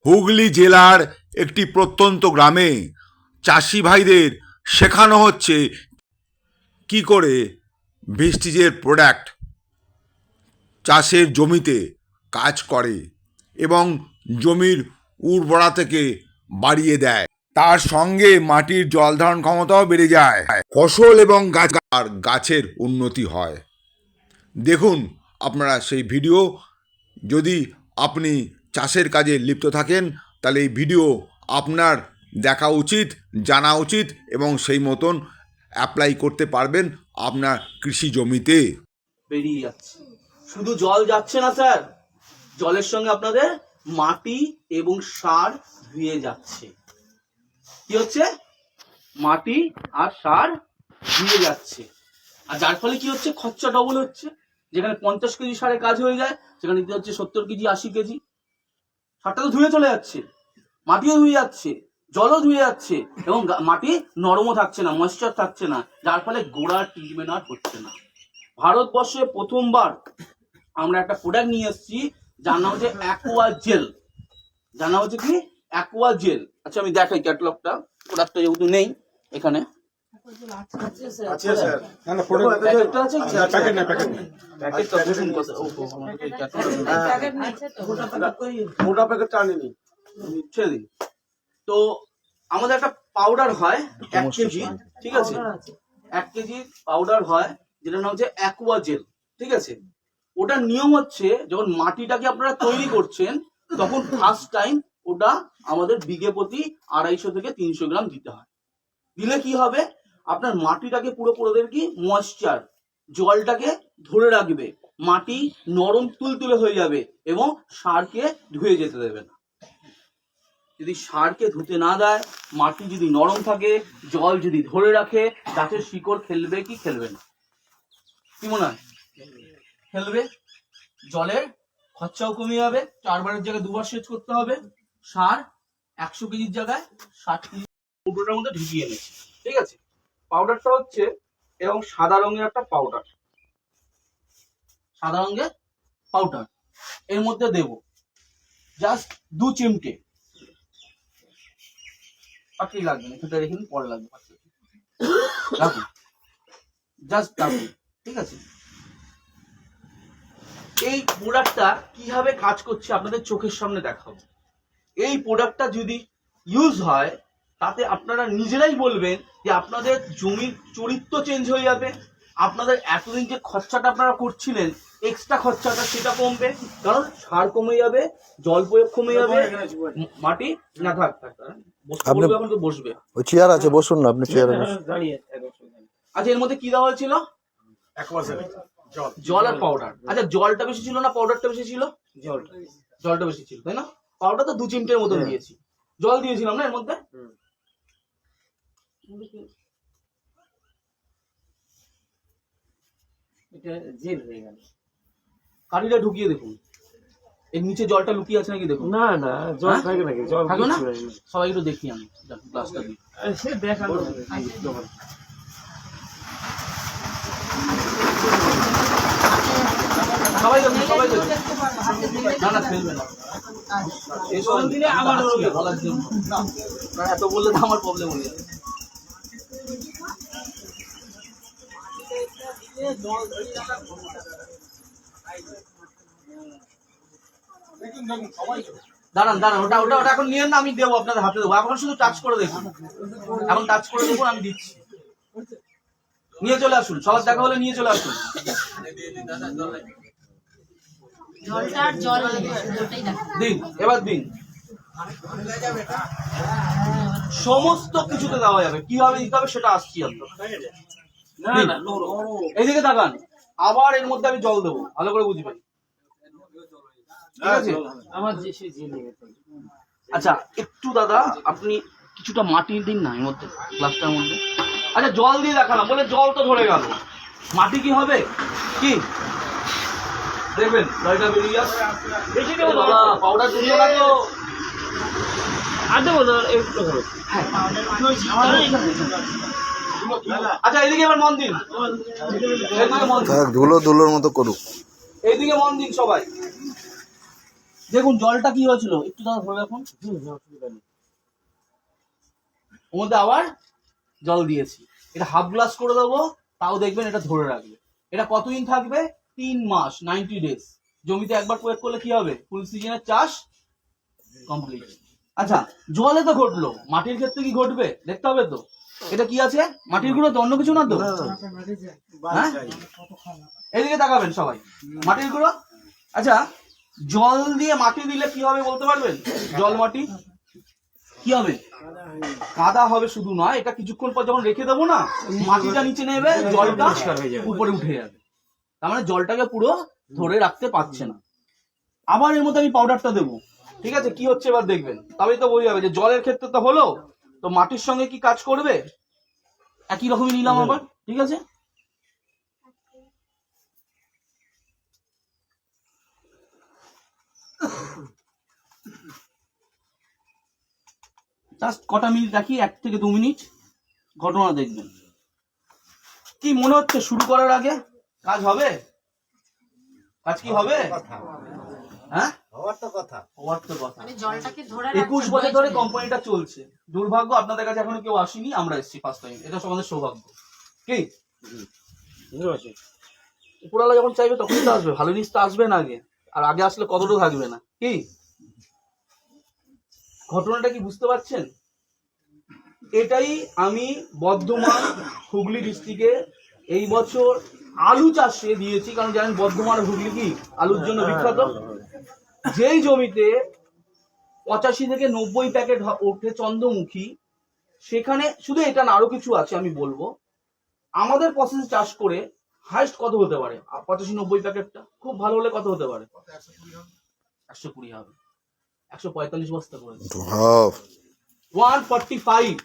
হুগলি জেলার একটি প্রত্যন্ত গ্রামে চাষি ভাইদের শেখানো হচ্ছে কি করে ভিস্টিজের প্রোডাক্ট চাষের জমিতে কাজ করে এবং জমির উর্বরতাকে বাড়িয়ে দেয়। তার সঙ্গে মাটির জল ধারণ ক্ষমতাও বেড়ে যায়, ফসল এবং গাছের উন্নতি হয়। দেখুন আপনারা সেই ভিডিও। যদি আপনি চাষের কাজে লিপ্ত থাকেন তাহলে এই ভিডিও আপনার দেখা উচিত, জানা উচিত এবং সেই মতন অ্যাপ্লাই করতে পারবেন আপনার কৃষি জমিতে। বেরিয়ে যাচ্ছে, শুধু জল যাচ্ছে না স্যার, জলের সঙ্গে আপনাদের মাটি এবং সার ধুয়ে যাচ্ছে। কি হচ্ছে? মাটি আর সার ধুয়ে যাচ্ছে। আর যার ফলে কি হচ্ছে? খরচা ডবল হচ্ছে। যেখানে 50 কেজি সারে কাজ হয়ে যায় সেখানে দিতে হচ্ছে 70 কেজি 80 কেজি। সারটা তো ধুয়ে চলে যাচ্ছে, মাটিও ধুয়ে যাচ্ছে, জলও ধুয়ে যাচ্ছে এবং মাটি নরমও থাকছে না, ময়েশ্চার থাকছে না, যার ফলে গোড়ার ট্রিটমেন্ট আর হচ্ছে না। ভারতবর্ষে প্রথমবার আমরা একটা প্রোডাক্ট নিয়ে এসেছি যার নাম হচ্ছে অ্যাকোয়া জেল। যার নাম হচ্ছে কি? Aqua gel. আচ্ছা আমি দেখাই ক্যাটালগটা, প্রোডাক্টটা যেহেতু নেই এখানে। আচ্ছা স্যার, না না প্যাকেটটা আছে, প্যাকেট না, প্যাকেট না, প্যাকেটটা বসুন কথা। মোটা প্যাকেটটা আনিনি, ছেড়ে দিন। তো আমাদের একটা পাউডার হয় 1 কেজি, ঠিক আছে? 1 কেজি পাউডার হয় যেটার নাম হচ্ছে অ্যাকোয়া জেল, ঠিক আছে? ওটার নিয়ম হচ্ছে যখন মাটিটাকে আপনারা তৈরি করছেন তখন ফার্স্ট টাইম ওটা আমাদের বিঘে প্রতি 250 থেকে 300 গ্রাম দিতে হয়। দিলে কি হবে? আপনার মাটিটাকে পুরোপুরি কি ময়েশ্চার, জলটাকে ধরে রাখবে, মাটি নরম তুলতুলে হয়ে যাবে এবং সারকে ধুয়ে যেতে দেবে না। যদি সারকে ধুতে না দেয়, মাটি যদি নরম থাকে, জল যদি ধরে রাখে, গাছের শিকড় খেলবে কি খেলবে না? কি মনে হয়? খেলবে। জলের খরচাও কমে যাবে, 4 বারের জায়গায় 2 বার সেচ করতে হবে। সার 100 কেজির জায়গায় 60 কেজি পাউডারের মধ্যে ঢুকিয়ে এনেছি, ঠিক আছে? পাউডারটা হচ্ছে এরকম সাদা রঙের একটা পাউডার, সাদা রঙের পাউডার এর মধ্যে দেব জাস্ট 2 চিমটে। পাতলি লাগবে না, সেটা রেখে পরে লাগবে। রাখুন, জাস্ট রাখুন, ঠিক আছে? এই প্রোডাক্টটা কিভাবে কাজ করছে আপনাদের চোখের সামনে দেখাবো। এই প্রোডাক্টটা যদি ইউজ হয় তাতে আপনারা নিজেরাই বলবেন যে আপনাদের জমির চরিত্র চেঞ্জ হয়ে যাবে। আপনাদের এতদিন যে খরচাটা আপনারা করছিলেন, এক্সট্রা খরচাটা, সেটা কমবে, কারণ সার কমে যাবে, জল প্রয়োগ কমে যাবে, মাটি না থাক। আপনি এখন তো বসবে, ওই চেয়ার আছে, বসুন না, আপনি চেয়ারে বসুন। আচ্ছা এর মধ্যে কি দেওয়া হয়েছিল? জল আর পাউডার। আচ্ছা জলটা বেশি ছিল না পাউডারটা বেশি ছিল? জলটা বেশি ছিল, তাই না? পাউডার তো 2 চিমটের মতন দিয়েছি, জল দিয়েছিলাম না এর মধ্যে। এটা জেল হয়ে গেল। কাঠিটা ঢুকিয়ে দেখুন, এর নিচে জলটা লুকিয়ে আছে নাকি দেখুন। না না, জল থাকে নাকি? জল থাকবে না? সবাই একটু দেখি, আমি গ্লাসটা দিই। সে দেখানো সবাই দেখুন, সবাই দেখুন। না না ফেলবে না, বলার জন্য না, এত বললে তো আমার প্রবলেম হয়ে যাবে। দাঁড়ান দাঁড়ান, ওটা ওটা ওটা এখন নিয়ে না, আমি দেবো আপনাদের হাতে দেবো। এখন শুধু টাচ করে দেখুন, এখন টাচ করে দেখুন, আমি দিচ্ছি। নিয়ে চলে আসুন, সবার দেখা হলে নিয়ে চলে আসুন। দিন, এবার দিন। সমস্ত কিছুতে দেওয়া যাবে, কিভাবে দিতে হবে সেটা আসছি আপনার। এইদিকে তাকান, আবার এর মধ্যে আমি জল দেবো, ভালো করে বুঝবেন, ঠিক আছে? আচ্ছা একটু দাদা আপনি কিছুটা মাটি দিন না এর মধ্যে, গ্লাসটার মধ্যে। আচ্ছা জল দিয়ে দেখালাম বলে জল তো ধরে গেল, মাটি কি হবে? কি দেখবেন জলটা বেরিয়ে যাচ্ছে। বেশি দেবো দাদা, পাউডার দিও না তো। আর দেবো না একটু। আচ্ছা এইদিকে এবার মন দিন, ধুলো ধুলোর মতো করুক। এইদিকে মন দিন সবাই। দেখুন জলটা কি হয়েছিল, একটু দাদা ধরে রাখুন। ওর মধ্যে আবার জল দিয়েছি, এটা হাফ গ্লাস করে দেবো, তাও দেখবেন এটা ধরে রাখবে। এটা কতদিন থাকবে? 3 মাস, 90 ডেজ। জমিতে একবার প্রয়োগ করলে কি হবে? ফুল সিজনের চাষ কমপ্লিট। আচ্ছা, জলে তো ঘটলো, মাটির ক্ষেত্রে কি ঘটবে দেখতে হবে তো। এটা কি আছে? মাটির গুঁড়ো তো, অন্য কিছু না তো? হ্যাঁ, এদিকে তাকাবেন সবাই, মাটির গুঁড়ো। আচ্ছা, জল দিয়ে মাটি দিলে কি হবে বলতে পারবেন? জল মাটি কি হবে? কাদা হবে শুধু নয়, এটা কিছুক্ষণ পর যখন রেখে দেবো না, মাটিটা নিচে নেবে, জলটা উপরে উঠে যাবে। তার মানে জলটাকে পুরো ধরে রাখতে পারছে না। আবার এর মধ্যে আমি পাউডারটা দেবো, ঠিক আছে? কি হচ্ছে এবার দেখবেন, তবেই তো বোঝা যাবে যে জলের ক্ষেত্রে তো হলো, তো মাটির সঙ্গে কি কাজ করবে? একই রকমই নিলাম আবার, ঠিক আছে? জাস্ট কটা মিনিট রাখি, 1 থেকে 2 মিনিট, ঘটনা দেখবেন। কি মনে হচ্ছে শুরু করার আগে কাজ হবে? কাজ কি হবে? হ্যাঁ, হওয়ার তো কথা। মানে জলটাকে ধরে 21 বছর ধরে কোম্পানিটা চলছে। দুর্ভাগ্য আপনাদের কাছে এখনো কেউ আসেনি, আমরা এসেছি ফার্স্ট টাইম। এটা আমাদের সৌভাগ্য। কি উপরালা যখন চাইবে তখনই তো আসবে, ভালো জিনিস তো আসবে না আগে, আর আগে আসলে কতটা থাকবে না। কি ঘটনাটা কি বুঝতে পারছেন? এটাই আমি বর্ধমান হুগলি ডিস্ট্রিক্টে এই বছর আলু চাষে দিয়েছি, কারণ জানেন বর্ধমান হুগলি কি আলুর জন্য বিখ্যাত। যেই জমিতে 85 থেকে 90 প্যাকেট ওঠে চন্দ্রমুখী, সেখানে শুধু এটা না, আরো কিছু আছে আমি বলবো। আমাদের প্রসেস চাষ করে হাইস্ট কত হতে পারে? 85-90 প্যাকেটটা খুব ভালো হলে কত হতে পারে? 120 হবে, 145 বস্তা করে Wow, 145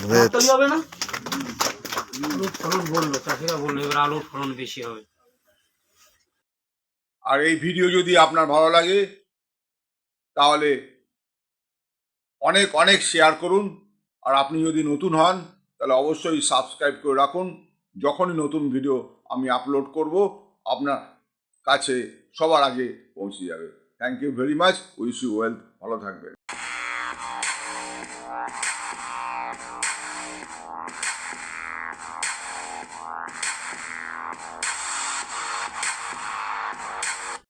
great. তাহলে হবে না? আলুর ফলন বললো, চাষিরা বললো এবার আলুর ফলন বেশি হবে। আর এই ভিডিও যদি আপনার ভালো লাগে তাহলে অনেক অনেক শেয়ার করুন। আর আপনি যদি নতুন হন তাহলে অবশ্যই সাবস্ক্রাইব করে রাখুন। যখনই নতুন ভিডিও আমি আপলোড করব আপনার কাছে সবার আগে পৌঁছে যাবে। Thank you very much, wish you wealth, ভালো থাকবেন।